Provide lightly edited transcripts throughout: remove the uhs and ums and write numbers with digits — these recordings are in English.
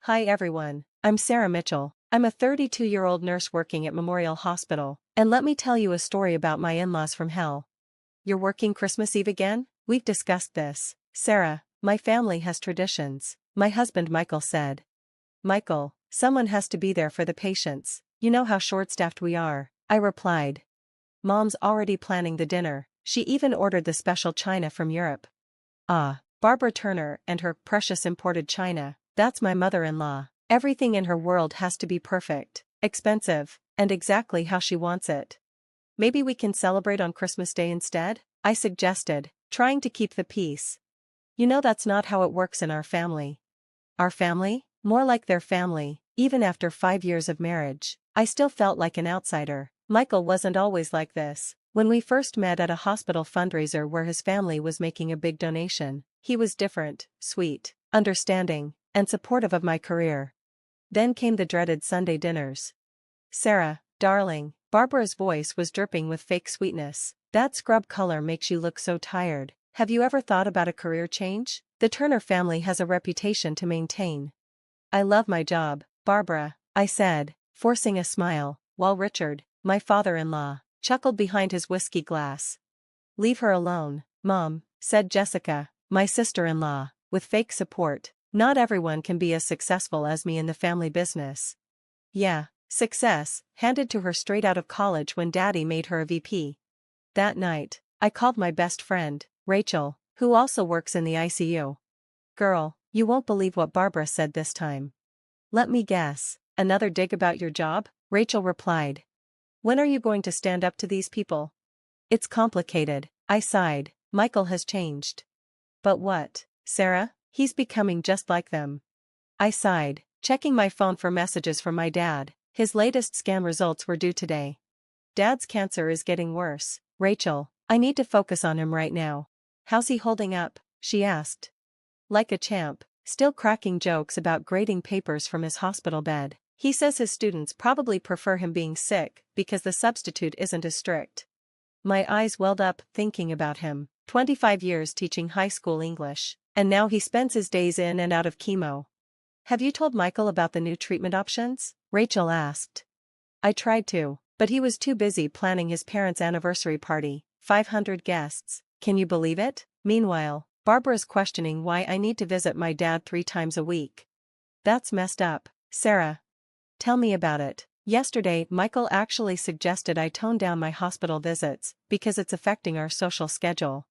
Hi everyone, I'm Sarah Mitchell. I'm a 32-year-old nurse working at Memorial Hospital, and let me tell you a story about my in-laws from hell. You're working Christmas Eve again? We've discussed this. Sarah, my family has traditions, my husband Michael said. Michael, someone has to be there for the patients, you know how short-staffed we are, I replied. Mom's already planning the dinner, she even ordered the special china from Europe. Ah, Barbara Turner and her precious imported china, that's my mother-in-law. Everything in her world has to be perfect, expensive, and exactly how she wants it. Maybe we can celebrate on Christmas Day instead? I suggested, trying to keep the peace. You know that's not how it works in our family. Our family? More like their family, even after 5 years of marriage. I still felt like an outsider. Michael wasn't always like this. When we first met at a hospital fundraiser where his family was making a big donation, he was different, sweet, understanding, and supportive of my career. Then came the dreaded Sunday dinners. Sarah, darling, Barbara's voice was dripping with fake sweetness. That scrub color makes you look so tired. Have you ever thought about a career change? The Turner family has a reputation to maintain. I love my job, Barbara, I said, forcing a smile, while Richard, my father-in-law, chuckled behind his whiskey glass. Leave her alone, Mom, said Jessica, my sister-in-law, with fake support. Not everyone can be as successful as me in the family business. Yeah, success, handed to her straight out of college when Daddy made her a VP. That night, I called my best friend, Rachel, who also works in the ICU. Girl, you won't believe what Barbara said this time. Let me guess, another dig about your job? Rachel replied. When are you going to stand up to these people? It's complicated, I sighed. Michael has changed. But what, Sarah? He's becoming just like them. I sighed, checking my phone for messages from my dad. His latest scan results were due today. Dad's cancer is getting worse. Rachel, I need to focus on him right now. How's he holding up? She asked. Like a champ, still cracking jokes about grading papers from his hospital bed. He says his students probably prefer him being sick because the substitute isn't as strict. My eyes welled up thinking about him. 25 years teaching high school English, and now he spends his days in and out of chemo. Have you told Michael about the new treatment options? Rachel asked. I tried to, but he was too busy planning his parents' anniversary party, 500 guests, can you believe it? Meanwhile, Barbara's questioning why I need to visit my dad 3 times a week. That's messed up, Sarah. Tell me about it. Yesterday, Michael actually suggested I tone down my hospital visits because it's affecting our social schedule.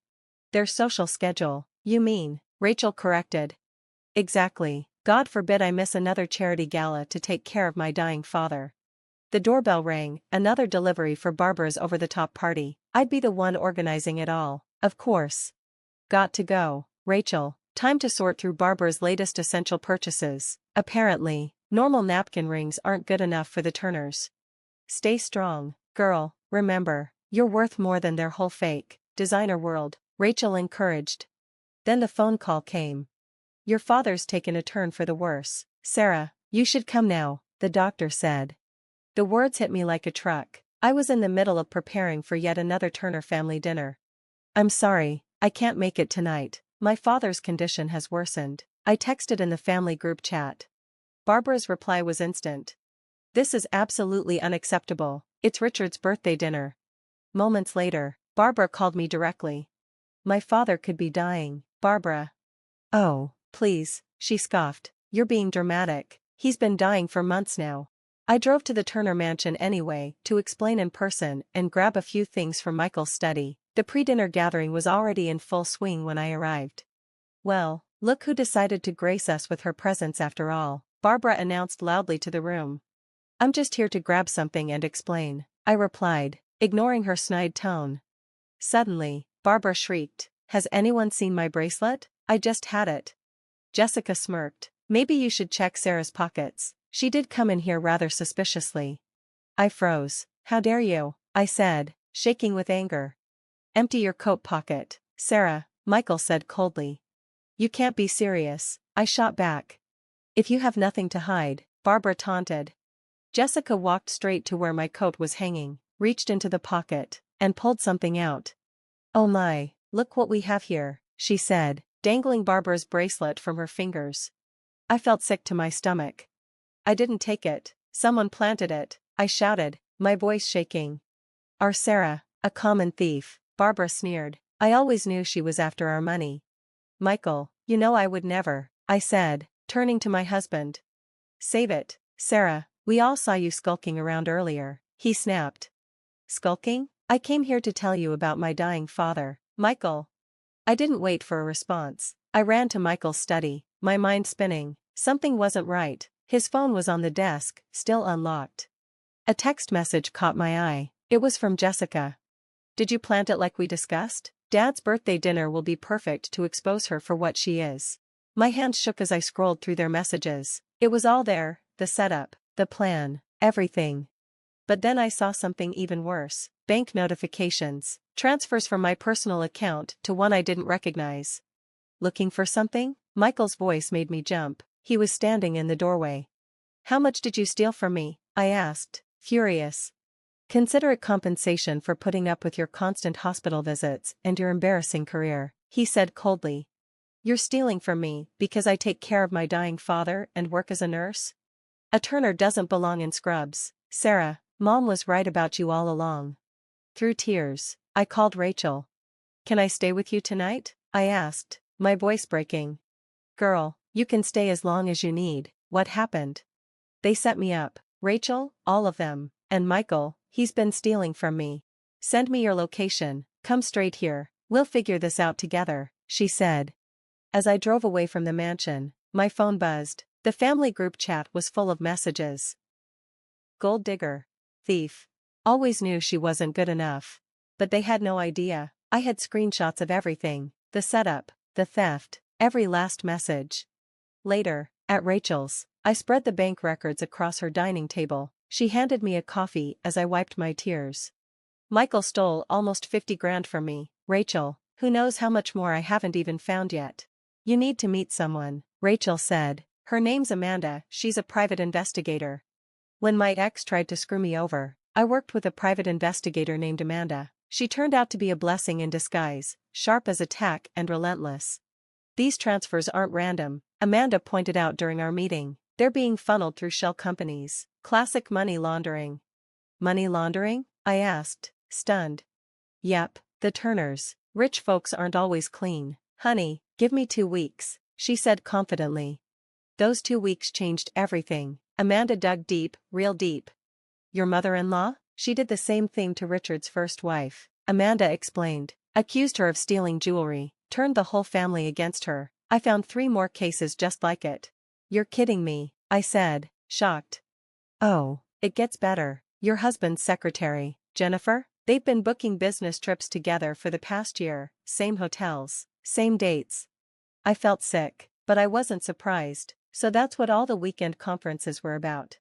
Their social schedule, you mean? Rachel corrected. Exactly. God forbid I miss another charity gala to take care of my dying father. The doorbell rang, another delivery for Barbara's over-the-top party. I'd be the one organizing it all, of course. Got to go, Rachel. Time to sort through Barbara's latest essential purchases. Apparently, normal napkin rings aren't good enough for the Turners. Stay strong, girl, remember, you're worth more than their whole fake designer world, Rachel encouraged. Then the phone call came. Your father's taken a turn for the worse. Sarah, you should come now, the doctor said. The words hit me like a truck. I was in the middle of preparing for yet another Turner family dinner. I'm sorry, I can't make it tonight. My father's condition has worsened. I texted in the family group chat. Barbara's reply was instant. This is absolutely unacceptable. It's Richard's birthday dinner. Moments later, Barbara called me directly. My father could be dying, Barbara. Oh, please, she scoffed. You're being dramatic. He's been dying for months now. I drove to the Turner mansion anyway, to explain in person and grab a few things from Michael's study. The pre-dinner gathering was already in full swing when I arrived. Well, look who decided to grace us with her presence after all, Barbara announced loudly to the room. I'm just here to grab something and explain, I replied, ignoring her snide tone. Suddenly, Barbara shrieked, Has anyone seen my bracelet? I just had it. Jessica smirked. Maybe you should check Sarah's pockets. She did come in here rather suspiciously. I froze. How dare you? I said, shaking with anger. Empty your coat pocket, Sarah, Michael said coldly. You can't be serious, I shot back. If you have nothing to hide, Barbara taunted. Jessica walked straight to where my coat was hanging, reached into the pocket, and pulled something out. Oh my, look what we have here, she said, dangling Barbara's bracelet from her fingers. I felt sick to my stomach. I didn't take it. Someone planted it, I shouted, my voice shaking. Our Sarah, a common thief, Barbara sneered. I always knew she was after our money. Michael, you know I would never, I said, turning to my husband. Save it, Sarah, we all saw you skulking around earlier, he snapped. Skulking? I came here to tell you about my dying father, Michael. I didn't wait for a response. I ran to Michael's study, my mind spinning. Something wasn't right. His phone was on the desk, still unlocked. A text message caught my eye. It was from Jessica. Did you plant it like we discussed? Dad's birthday dinner will be perfect to expose her for what she is. My hands shook as I scrolled through their messages. It was all there, the setup, the plan, everything. But then I saw something even worse. Bank notifications, transfers from my personal account to one I didn't recognize. Looking for something? Michael's voice made me jump. He was standing in the doorway. How much did you steal from me? I asked, furious. Consider it compensation for putting up with your constant hospital visits and your embarrassing career, he said coldly. You're stealing from me because I take care of my dying father and work as a nurse? A Turner doesn't belong in scrubs. Sarah, Mom was right about you all along. Through tears, I called Rachel. Can I stay with you tonight? I asked, my voice breaking. Girl, you can stay as long as you need. What happened? They set me up. Rachel, all of them, and Michael, he's been stealing from me. Send me your location, come straight here, we'll figure this out together, she said. As I drove away from the mansion, my phone buzzed. The family group chat was full of messages. Gold digger. Thief. Always knew she wasn't good enough. But they had no idea. I had screenshots of everything, the setup, the theft, every last message. Later, at Rachel's, I spread the bank records across her dining table. She handed me a coffee as I wiped my tears. Michael stole almost 50 grand from me, Rachel, who knows how much more I haven't even found yet. You need to meet someone, Rachel said. Her name's Amanda, she's a private investigator. When my ex tried to screw me over, I worked with a private investigator named Amanda. She turned out to be a blessing in disguise, sharp as a tack and relentless. These transfers aren't random, Amanda pointed out during our meeting. They're being funneled through shell companies. Classic money laundering. Money laundering? I asked, stunned. Yep, the Turners. Rich folks aren't always clean. Honey, give me 2 weeks, she said confidently. Those 2 weeks changed everything. Amanda dug deep, real deep. Your mother-in-law? She did the same thing to Richard's first wife, Amanda explained. Accused her of stealing jewelry, turned the whole family against her. I found 3 more cases just like it. You're kidding me, I said, shocked. Oh, it gets better. Your husband's secretary, Jennifer? They've been booking business trips together for the past year, same hotels, same dates. I felt sick, but I wasn't surprised, so that's what all the weekend conferences were about.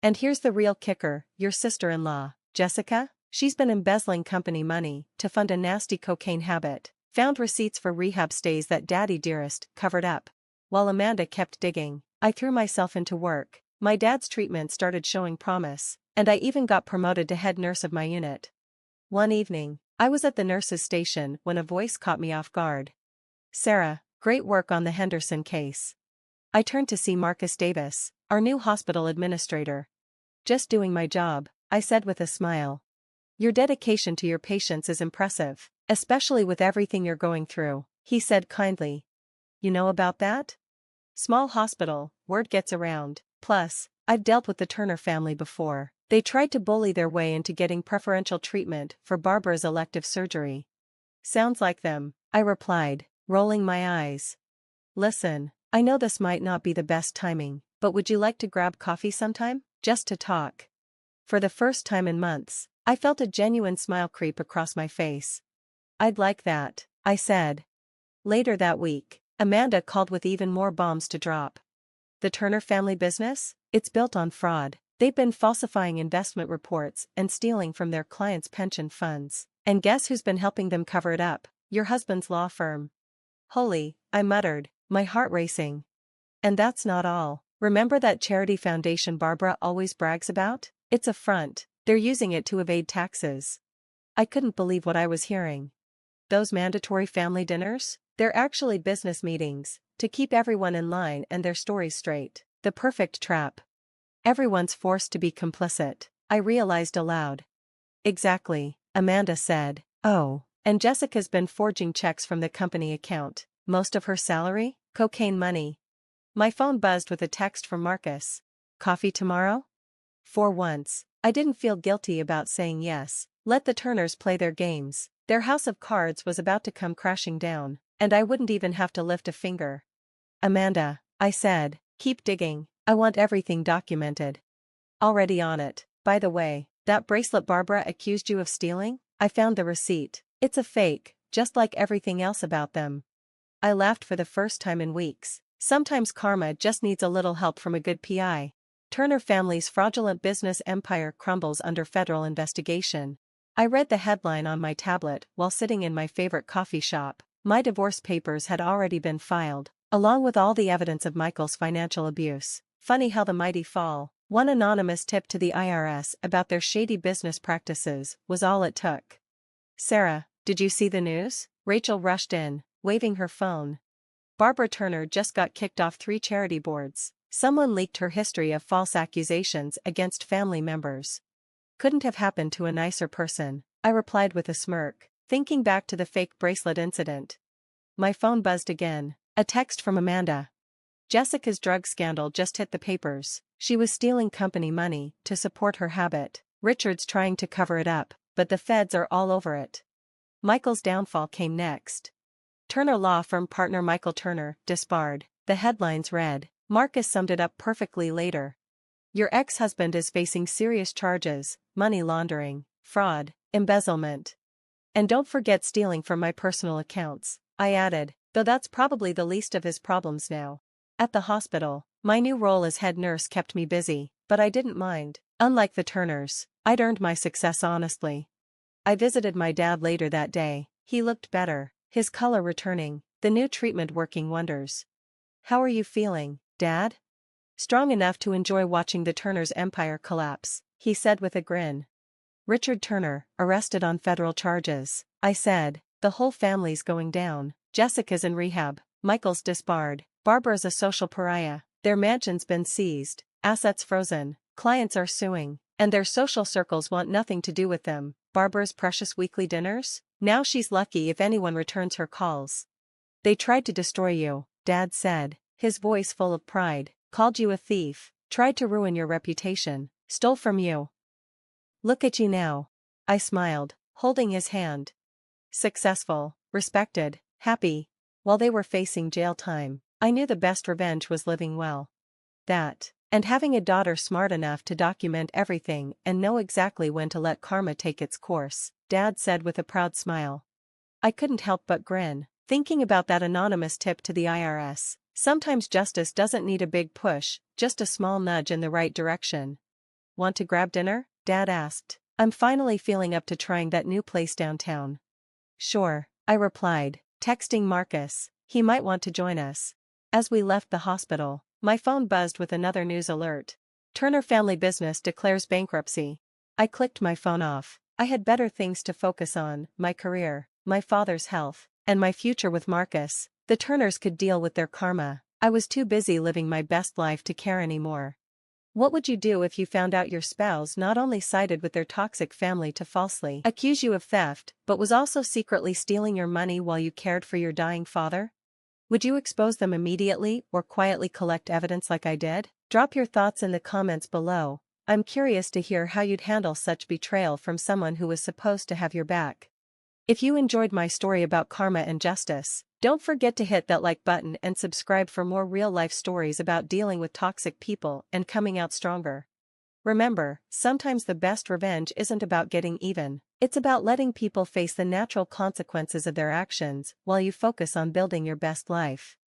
And here's the real kicker, your sister-in-law, Jessica? She's been embezzling company money to fund a nasty cocaine habit, found receipts for rehab stays that Daddy Dearest covered up. While Amanda kept digging, I threw myself into work. My dad's treatment started showing promise, and I even got promoted to head nurse of my unit. One evening, I was at the nurse's station when a voice caught me off guard. Sarah, great work on the Henderson case. I turned to see Marcus Davis, our new hospital administrator. Just doing my job, I said with a smile. Your dedication to your patients is impressive, especially with everything you're going through, he said kindly. You know about that? Small hospital, word gets around. Plus, I've dealt with the Turner family before. They tried to bully their way into getting preferential treatment for Barbara's elective surgery. Sounds like them, I replied, rolling my eyes. Listen, I know this might not be the best timing, but would you like to grab coffee sometime? Just to talk. For the first time in months, I felt a genuine smile creep across my face. I'd like that, I said. Later that week, Amanda called with even more bombs to drop. The Turner family business? It's built on fraud. They've been falsifying investment reports and stealing from their clients' pension funds. And guess who's been helping them cover it up? Your husband's law firm. Holy, I muttered, my heart racing. And that's not all. Remember that charity foundation Barbara always brags about? It's a front. They're using it to evade taxes. I couldn't believe what I was hearing. Those mandatory family dinners? They're actually business meetings. to keep everyone in line and their stories straight. The perfect trap. Everyone's forced to be complicit, I realized aloud. Exactly, Amanda said. Oh, and Jessica's been forging checks from the company account. Most of her salary? Cocaine money. My phone buzzed with a text from Marcus. Coffee tomorrow? For once, I didn't feel guilty about saying yes. Let the Turners play their games. Their house of cards was about to come crashing down, and I wouldn't even have to lift a finger. Amanda, I said, keep digging. I want everything documented. Already on it. By the way, that bracelet Barbara accused you of stealing? I found the receipt. It's a fake, just like everything else about them. I laughed for the first time in weeks. Sometimes karma just needs a little help from a good PI. Turner family's fraudulent business empire crumbles under federal investigation. I read the headline on my tablet while sitting in my favorite coffee shop. My divorce papers had already been filed, along with all the evidence of Michael's financial abuse. Funny how the mighty fall. One anonymous tip to the IRS about their shady business practices was all it took. Sarah, did you see the news? Rachel rushed in, waving her phone. Barbara Turner just got kicked off 3 charity boards. Someone leaked her history of false accusations against family members. Couldn't have happened to a nicer person, I replied with a smirk, thinking back to the fake bracelet incident. My phone buzzed again. A text from Amanda. Jessica's drug scandal just hit the papers. She was stealing company money to support her habit. Richard's trying to cover it up, but the feds are all over it. Michael's downfall came next. Turner law firm partner Michael Turner disbarred. The headlines read. Marcus summed it up perfectly later. Your ex-husband is facing serious charges, money laundering, fraud, embezzlement. And don't forget stealing from my personal accounts, I added, though that's probably the least of his problems now. At the hospital, my new role as head nurse kept me busy, but I didn't mind. Unlike the Turners, I'd earned my success honestly. I visited my dad later that day. He looked better, his color returning, the new treatment working wonders. How are you feeling, Dad? Strong enough to enjoy watching the Turners' empire collapse, he said with a grin. Richard Turner, arrested on federal charges, I said. The whole family's going down. Jessica's in rehab, Michael's disbarred, Barbara's a social pariah, their mansion's been seized, assets frozen, clients are suing, and their social circles want nothing to do with them. Barbara's precious weekly dinners? Now she's lucky if anyone returns her calls. They tried to destroy you, Dad said, his voice full of pride, called you a thief, tried to ruin your reputation, stole from you. Look at you now. I smiled, holding his hand. Successful, respected, happy. While they were facing jail time, I knew the best revenge was living well. That, and having a daughter smart enough to document everything and know exactly when to let karma take its course, Dad said with a proud smile. I couldn't help but grin, thinking about that anonymous tip to the IRS. Sometimes justice doesn't need a big push, just a small nudge in the right direction. Want to grab dinner? Dad asked. I'm finally feeling up to trying that new place downtown. Sure, I replied, texting Marcus. He might want to join us. As we left the hospital, my phone buzzed with another news alert. Turner family business declares bankruptcy. I clicked my phone off. I had better things to focus on, my career, my father's health, and my future with Marcus. The Turners could deal with their karma. I was too busy living my best life to care anymore. What would you do if you found out your spouse not only sided with their toxic family to falsely accuse you of theft, but was also secretly stealing your money while you cared for your dying father? Would you expose them immediately or quietly collect evidence like I did? Drop your thoughts in the comments below. I'm curious to hear how you'd handle such betrayal from someone who was supposed to have your back. If you enjoyed my story about karma and justice, don't forget to hit that like button and subscribe for more real-life stories about dealing with toxic people and coming out stronger. Remember, sometimes the best revenge isn't about getting even. It's about letting people face the natural consequences of their actions while you focus on building your best life.